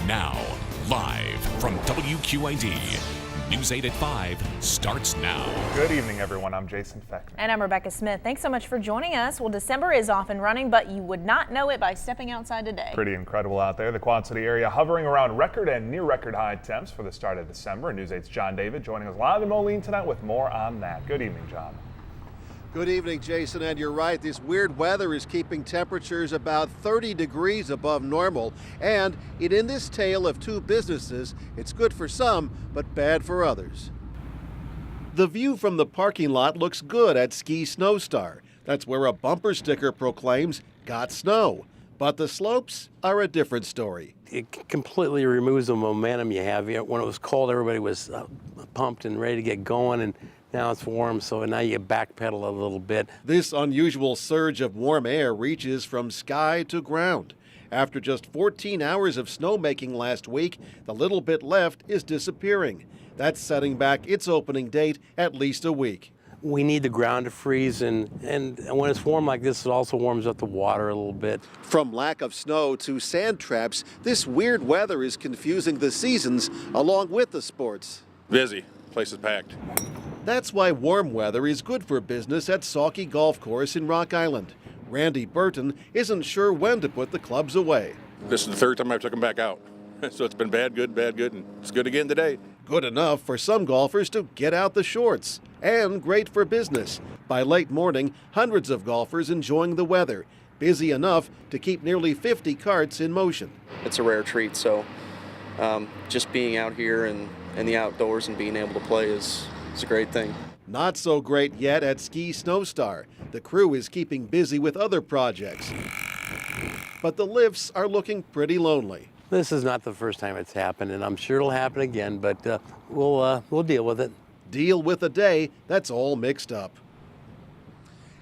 Now, live from WQAD, News 8 at 5 starts now. Good evening, everyone. I'm Jason Feckman. And I'm Rebecca Smith. Thanks so much for joining us. Well, December is off and running, but you would not know it by stepping outside today. Pretty incredible out there. The Quad City area hovering around record and near record high temps for the start of December. News 8's John David joining us live in Moline tonight with more on that. Good evening, John. Good evening, Jason, and you're right. This weird weather is keeping temperatures about 30 degrees above normal. And in this tale of two businesses, it's good for some, but bad for others. The view from the parking lot looks good at Ski Snowstar. That's where a bumper sticker proclaims, "Got snow." But the slopes are a different story. It completely removes the momentum you have. When it was cold, everybody was pumped and ready to get going, and now it's warm, so now you backpedal a little bit. This unusual surge of warm air reaches from sky to ground. After just 14 hours of snowmaking last week, the little bit left is disappearing. That's setting back its opening date at least a week. We need the ground to freeze, and when it's warm like this, it also warms up the water a little bit. From lack of snow to sand traps, this weird weather is confusing the seasons along with the sports. Busy. Place is packed. That's why warm weather is good for business at Sauke Golf Course in Rock Island. Randy Burton isn't sure when to put the clubs away. This is the third time I took them back out. So it's been bad, good, and it's good again today. Good enough for some golfers to get out the shorts. And great for business. By late morning, hundreds of golfers enjoying the weather. Busy enough to keep nearly 50 carts in motion. It's a rare treat, so just being out here and in the outdoors and being able to play is a great thing. Not so great yet at Ski Snowstar. The crew is keeping busy with other projects. But the lifts are looking pretty lonely. This is not the first time it's happened, and I'm sure it'll happen again, but we'll deal with it. Deal with a day that's all mixed up.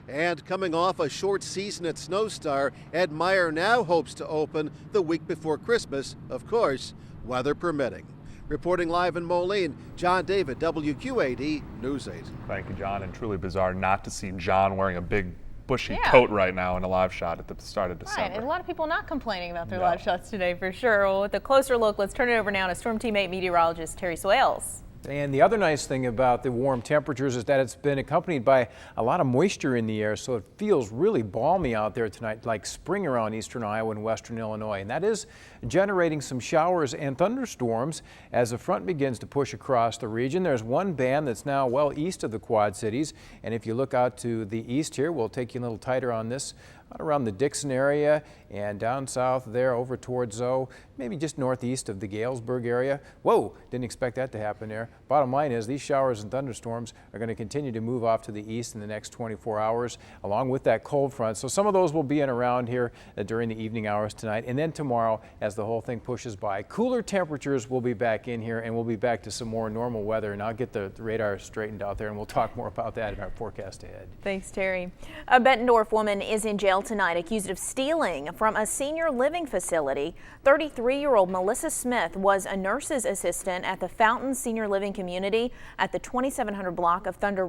And coming off a short season at Snowstar, Ed Meyer now hopes to open the week before Christmas, of course, weather permitting. Reporting live in Moline, John David, WQAD News 8. Thank you, John. And truly bizarre not to see John wearing a big bushy coat right now in a live shot at the start of December. Right, and a lot of people not complaining about their live shots today for sure. Well, with a closer look, let's turn it over now to Storm Team 8 meteorologist Terry Swales. And the other nice thing about the warm temperatures is that it's been accompanied by a lot of moisture in the air, so it feels really balmy out there tonight, like spring around eastern Iowa and western Illinois. And that is generating some showers and thunderstorms as the front begins to push across the region. There's one band that's now well east of the Quad Cities, and if you look out to the east here, we'll take you a little tighter on this, around the Dixon area and down south there over towards Zoe, maybe just northeast of the Galesburg area. Whoa, didn't expect that to happen there. Bottom line is these showers and thunderstorms are going to continue to move off to the east in the next 24 hours along with that cold front. So some of those will be in around here during the evening hours tonight, and then tomorrow as the whole thing pushes by, cooler temperatures will be back in here and we'll be back to some more normal weather, and I'll get the radar straightened out there and we'll talk more about that in our forecast ahead. Thanks, Terry. A Bettendorf woman is in jail tonight accused of stealing from a senior living facility. 33-year-old Melissa Smith was a nurse's assistant at the Fountain Senior Living Community at the 2700 block of Thunder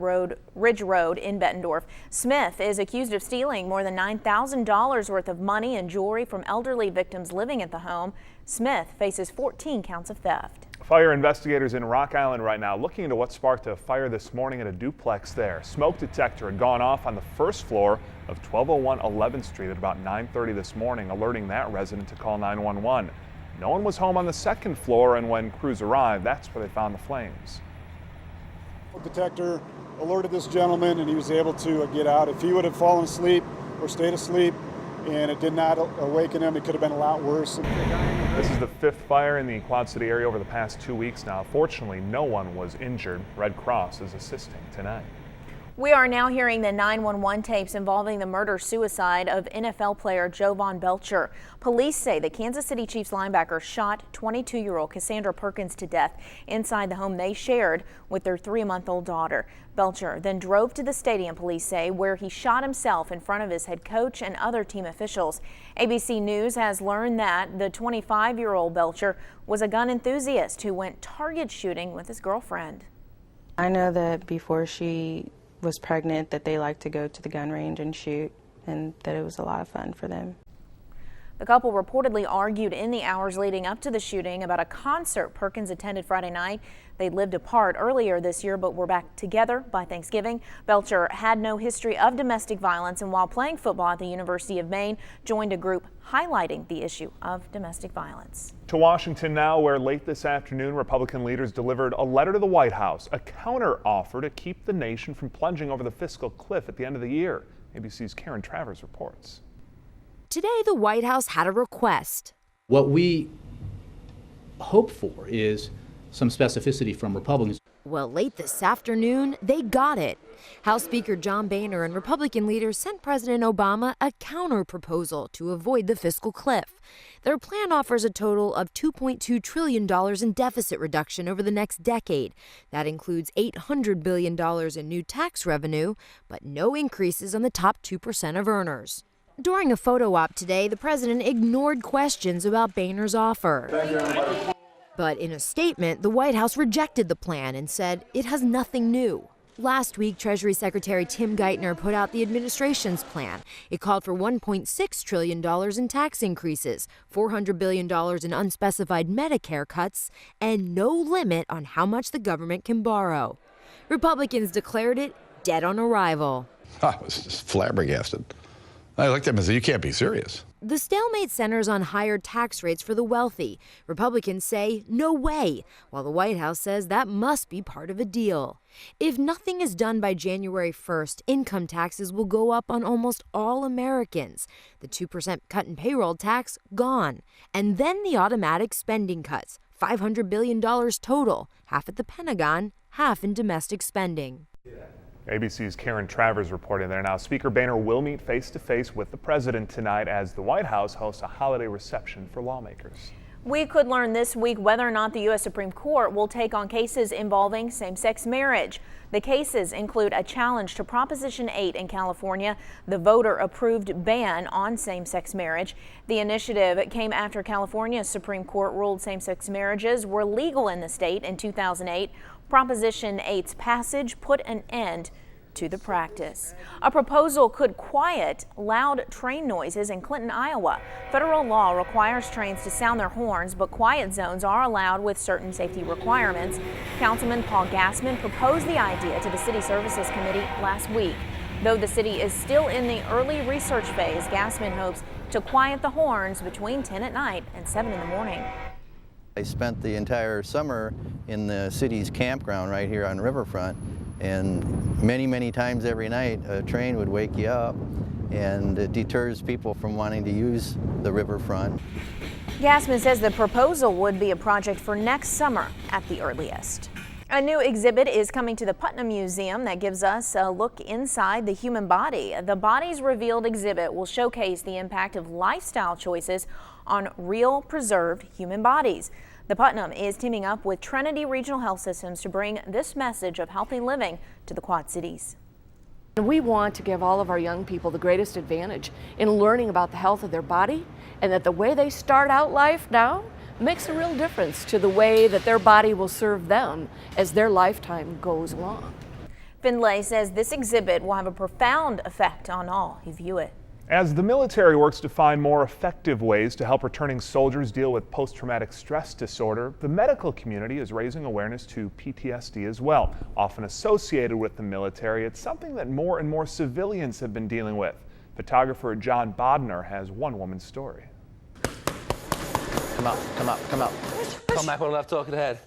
Ridge Road in Bettendorf. Smith is accused of stealing more than $9,000 worth of money and jewelry from elderly victims living at the home. Smith faces 14 counts of theft. Fire investigators in Rock Island right now looking into what sparked a fire this morning at a duplex there. Smoke detector had gone off on the first floor of 1201 11th Street at about 9:30 this morning, alerting that resident to call 911. No one was home on the second floor, and when crews arrived, that's where they found the flames. Smoke detector alerted this gentleman and he was able to get out. If he would have fallen asleep or stayed asleep and it did not awaken him, it could have been a lot worse. This is the fifth fire in the Quad City area over the past 2 weeks now. Fortunately, no one was injured. Red Cross is assisting tonight. We are now hearing the 911 tapes involving the murder-suicide of NFL player Jovan Belcher. Police say the Kansas City Chiefs linebacker shot 22-year-old Cassandra Perkins to death inside the home they shared with their 3-month-old daughter. Belcher then drove to the stadium, police say, where he shot himself in front of his head coach and other team officials. ABC News has learned that the 25-year-old Belcher was a gun enthusiast who went target shooting with his girlfriend. I know that before she was pregnant that they like to go to the gun range and shoot, and that it was a lot of fun for them. The couple reportedly argued in the hours leading up to the shooting about a concert Perkins attended Friday night. They lived apart earlier this year but were back together by Thanksgiving. Belcher had no history of domestic violence and while playing football at the University of Maine, joined a group highlighting the issue of domestic violence. To Washington now, where late this afternoon Republican leaders delivered a letter to the White House, a counter-offer to keep the nation from plunging over the fiscal cliff at the end of the year. ABC's Karen Travers reports. Today, the White House had a request. What we hope for is some specificity from Republicans. Well, late this afternoon, they got it. House Speaker John Boehner and Republican leaders sent President Obama a counter-proposal to avoid the fiscal cliff. Their plan offers a total of $2.2 trillion in deficit reduction over the next decade. That includes $800 billion in new tax revenue, but no increases on the top 2% of earners. During a photo op today, the president ignored questions about Boehner's offer. But in a statement, the White House rejected the plan and said it has nothing new. Last week, Treasury Secretary Tim Geithner put out the administration's plan. It called for $1.6 trillion in tax increases, $400 billion in unspecified Medicare cuts, and no limit on how much the government can borrow. Republicans declared it dead on arrival. I was just flabbergasted. I looked at him and said, "You can't be serious." The stalemate centers on higher tax rates for the wealthy. Republicans say no way, while the White House says that must be part of a deal. If nothing is done by January 1st, income taxes will go up on almost all Americans. The 2% cut in payroll tax gone. And then the automatic spending cuts, $500 billion total, half at the Pentagon, half in domestic spending. ABC's Karen Travers reporting there now. Speaker Boehner will meet face-to-face with the president tonight as the White House hosts a holiday reception for lawmakers. We could learn this week whether or not the U.S. Supreme Court will take on cases involving same-sex marriage. The cases include a challenge to Proposition 8 in California, the voter-approved ban on same-sex marriage. The initiative came after California's Supreme Court ruled same-sex marriages were legal in the state in 2008. Proposition 8's passage put an end to the practice. A proposal could quiet loud train noises in Clinton, Iowa. Federal law requires trains to sound their horns, but quiet zones are allowed with certain safety requirements. Councilman Paul Gassman proposed the idea to the City Services Committee last week. Though the city is still in the early research phase, Gassman hopes to quiet the horns between 10 at night and 7 in the morning. I spent the entire summer in the city's campground right here on Riverfront, and many times every night a train would wake you up, and it deters people from wanting to use the riverfront. Gassman says the proposal would be a project for next summer at the earliest. A new exhibit is coming to the Putnam Museum that gives us a look inside the human body. The Bodies Revealed exhibit will showcase the impact of lifestyle choices on real preserved human bodies. The Putnam is teaming up with Trinity Regional Health Systems to bring this message of healthy living to the Quad Cities. We want to give all of our young people the greatest advantage in learning about the health of their body, and that the way they start out life now makes a real difference to the way that their body will serve them as their lifetime goes along. Findlay says this exhibit will have a profound effect on all who view it. As the military works to find more effective ways to help returning soldiers deal with post-traumatic stress disorder, the medical community is raising awareness to PTSD as well. Often associated with the military, it's something that more and more civilians have been dealing with. Photographer John Bodner has one woman's story. Come out, come out, come out. Come back on the left, talking ahead.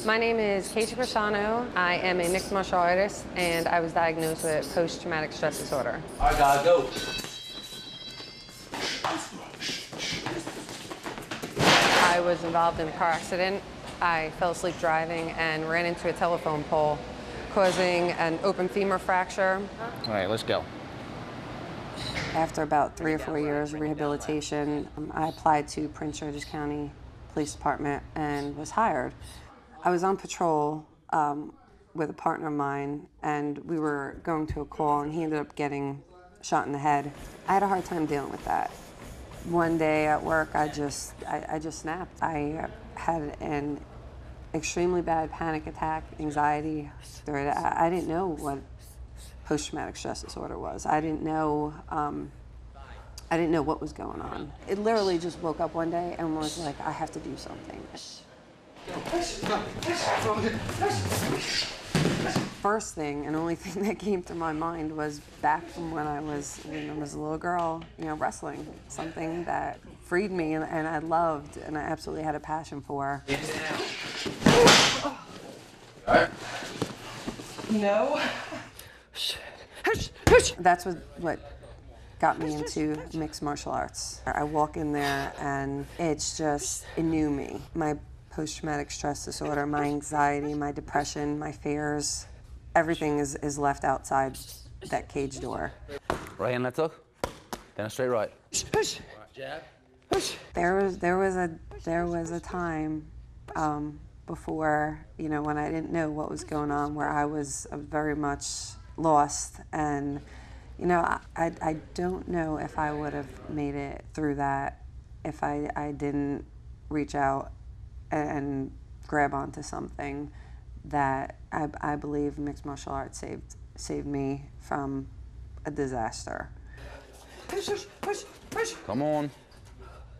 My name is Katie Persano. I am a mixed martial artist, and I was diagnosed with post-traumatic stress disorder. All right, guys, go. I was involved in a car accident. I fell asleep driving and ran into a telephone pole, causing an open femur fracture. All right, let's go. After about 3 or 4 years of rehabilitation, I applied to Prince George's County Police Department and was hired. I was on patrol with a partner of mine, and we were going to a call, and he ended up getting shot in the head. I had a hard time dealing with that. One day at work, I just snapped. I had an extremely bad panic attack, anxiety. I didn't know what post-traumatic stress disorder was. I didn't know I didn't know what was going on. It literally just woke up one day and was like, I have to do something. First thing and only thing that came to my mind was back from when I was a little girl, wrestling. Something that freed me and I loved and I absolutely had a passion for. No. That's what got me into mixed martial arts. I walk in there and it knew me. My post-traumatic stress disorder, my anxiety, my depression, my fears, everything is left outside that cage door. Right hand left hook, then a straight right. Jab. There was a time before, when I didn't know what was going on, where I was very much lost, and I don't know if I would have made it through that if I didn't reach out and grab onto something that I believe mixed martial arts saved me from a disaster. Come on.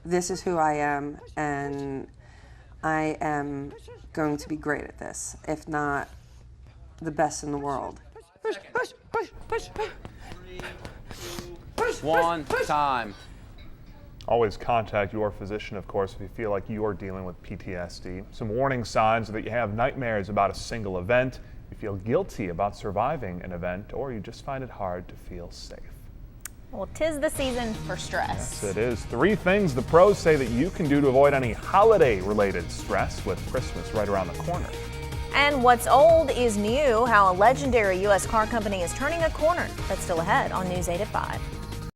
This is who I am, and I am going to be great at this, if not the best in the world. One time. Always contact your physician, of course, if you feel like you are dealing with PTSD. Some warning signs that you have nightmares about a single event, you feel guilty about surviving an event, or you just find it hard to feel safe. Well, 'tis the season for stress. Yes, it is. 3 things the pros say that you can do to avoid any holiday-related stress with Christmas right around the corner. And what's old is new, how a legendary U.S. car company is turning a corner. That's still ahead on News 8 at 5.